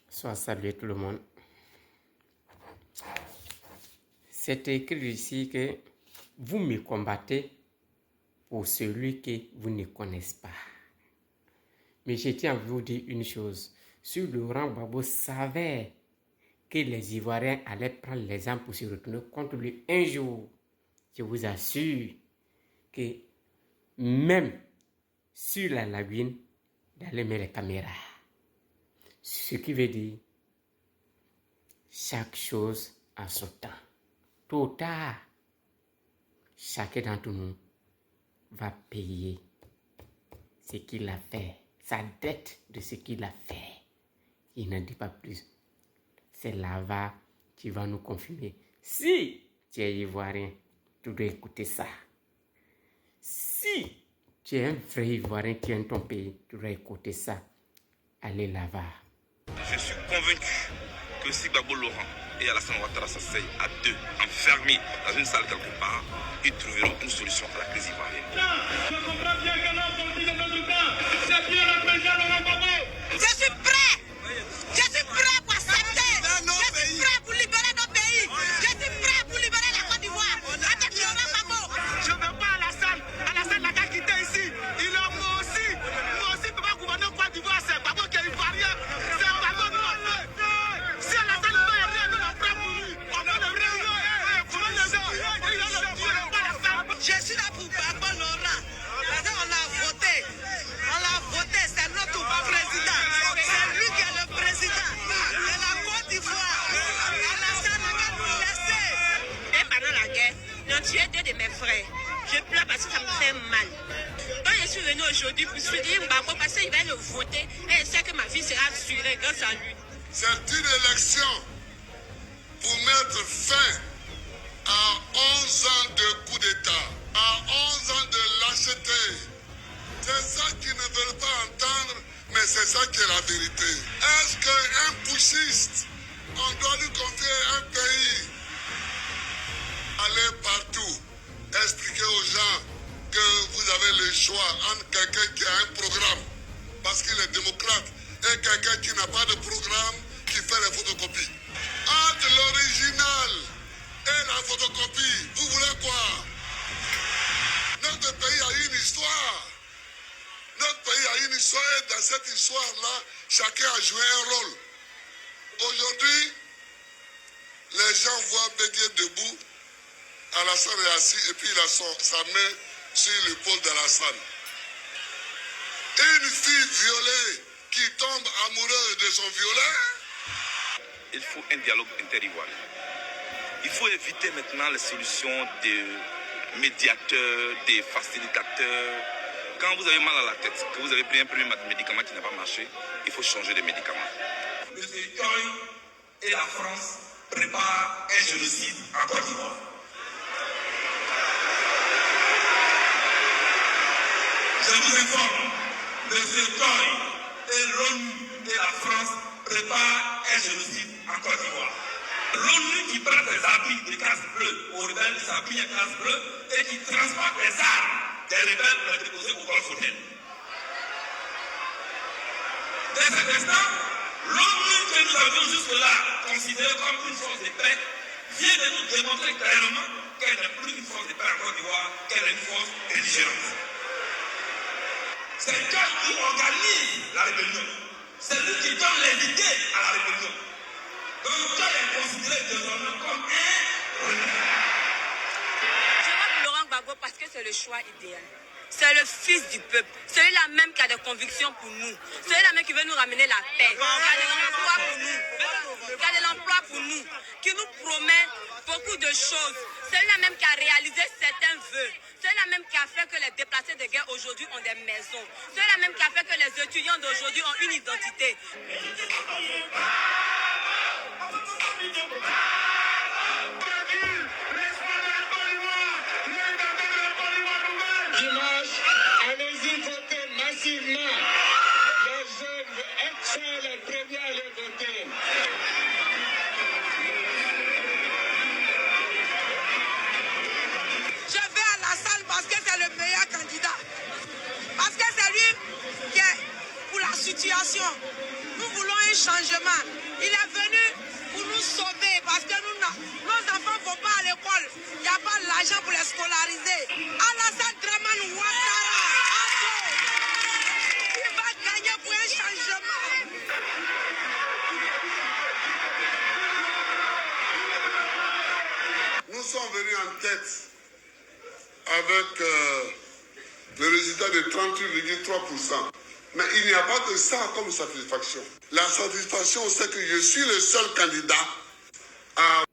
Soit salué tout le monde. C'est écrit ici que vous me combattez pour celui que vous ne connaissez pas. Mais je tiens à vous dire une chose. Si Laurent Gbagbo savait que les Ivoiriens allaient prendre les armes pour se retourner contre lui un jour, je vous assure que même sur la lagune, d'aller mettre les caméras. Ce qui veut dire chaque chose a son temps. Tôt ou tard, chacun d'entre nous va payer ce qu'il a fait, sa dette de ce qu'il a fait. Il n'en dit pas plus. C'est là-bas qui va nous confirmer. Si tu es ivoirien, tu dois écouter ça. Si tu es un vrai ivoirien qui aime ton pays, tu dois écouter ça. Allez là-bas. Je suis convaincu que si Gbagbo Laurent et Alassane Ouattara s'asseyent à deux, enfermés dans une salle quelque part, ils trouveront une solution à la crise ivoirienne. Je comprends bien que l'on sortit de notre camp. C'est bien le président Laurent Gbagbo. Je suis prêt. Je suis prêt pour accepter. Je suis prêt pour libérer nos pays. Je suis prêt pour libérer la Côte d'Ivoire. Avec Laurent Gbagbo. Je ne veux pas Alassane. Alassane n'a qu'à quitter ici. Il est moi aussi. Moi aussi, je ne peux pas gouverner Côte d'Ivoire. C'est Gbagbo qui est ivoirien. C'est Gbagbo qui l'a fait. Si Alassane ne fait rien, on prend pour lui. On prend le rien. Je suis là pour Gbagbo Laurent. On l'a voté. On l'a voté. C'est notre président. C'est lui qui est le président de la Côte d'Ivoire. Alassane n'a qu'à nous laisser. Et pendant la guerre, ils ont tué deux de mes frères. Je pleure parce que ça me fait mal. Quand je suis venue aujourd'hui pour soutenir Gbagbo parce qu'il va le voter et je sais que ma vie sera assurée grâce à lui. C'est une élection pour mettre fin à 11 ans de coup d'État, à 11 ans de lâcheté. C'est ça qu'ils ne veulent pas entendre, mais c'est ça qui est la vérité. Est-ce qu'un putschiste, on doit lui confier un pays? Allez partout, expliquez aux gens que vous avez le choix entre quelqu'un qui a un programme, parce qu'il est démocrate, et quelqu'un qui n'a pas de programme, qui fait les photocopies. Entre l'original et la photocopie, vous voulez quoi? Notre pays a une histoire. Notre pays a une histoire et dans cette histoire-là, chacun a joué un rôle. Aujourd'hui, les gens voient Bégué debout, Alassane est assis et puis il a sa main sur l'épaule d'Alassane. Une fille violée qui tombe amoureuse de son violeur. Il faut un dialogue inter-ivoirien. Il faut éviter maintenant les solutions des médiateurs, des facilitateurs. Quand vous avez mal à la tête, que vous avez pris un premier médicament qui n'a pas marché, il faut changer de médicament. M. Toy et la France préparent un génocide en Côte d'Ivoire. Je vous informe, M. Toy et l'ONU et la France préparent un génocide en Côte d'Ivoire. L'ONU qui prend des habits de casse bleue aux rebelles qui s'habillent en casse bleue et qui transporte les armes des rebelles pour les déposer au Golfe Hotel. Dès cet instant, l'ONU que nous avions jusque-là considérée comme une force de paix vient de nous démontrer clairement qu'elle n'est plus une force de paix en Côte d'Ivoire, qu'elle est une force belligérante. C'est elle qui organise la rébellion. C'est lui qui donne les idées à la rébellion. Donc, elle est considérée désormais comme un rebelle. Je vote Laurent Gbagbo parce que c'est le choix idéal. C'est le fils du peuple. Celui-là même qui a des convictions pour nous. Celui-là même qui veut nous ramener la paix. Qui a de l'emploi pour nous. Qui a de l'emploi pour nous. Qui nous promet beaucoup de choses. Celui-là même qui a réalisé certains vœux. Celui-là même qui a fait que les déplacés de guerre aujourd'hui ont des maisons. Celui-là même qui a fait que les étudiants d'aujourd'hui ont une identité. Dimanche, allez-y voter massivement. Les jeunes sont les premiers à aller voter. Je vais à la salle parce que c'est le meilleur candidat. Parce que c'est lui qui est pour la situation. Nous voulons un changement. Il est venu pour nous sauver parce que nos enfants ne vont pas à l'école. Il n'y a pas l'argent pour les scolariser. Alassane Dramane Ouattara, il va gagner pour un changement. Nous sommes venus en tête avec le résultat de 38,3%. Mais il n'y a pas que ça comme satisfaction. La satisfaction, c'est que je suis le seul candidat à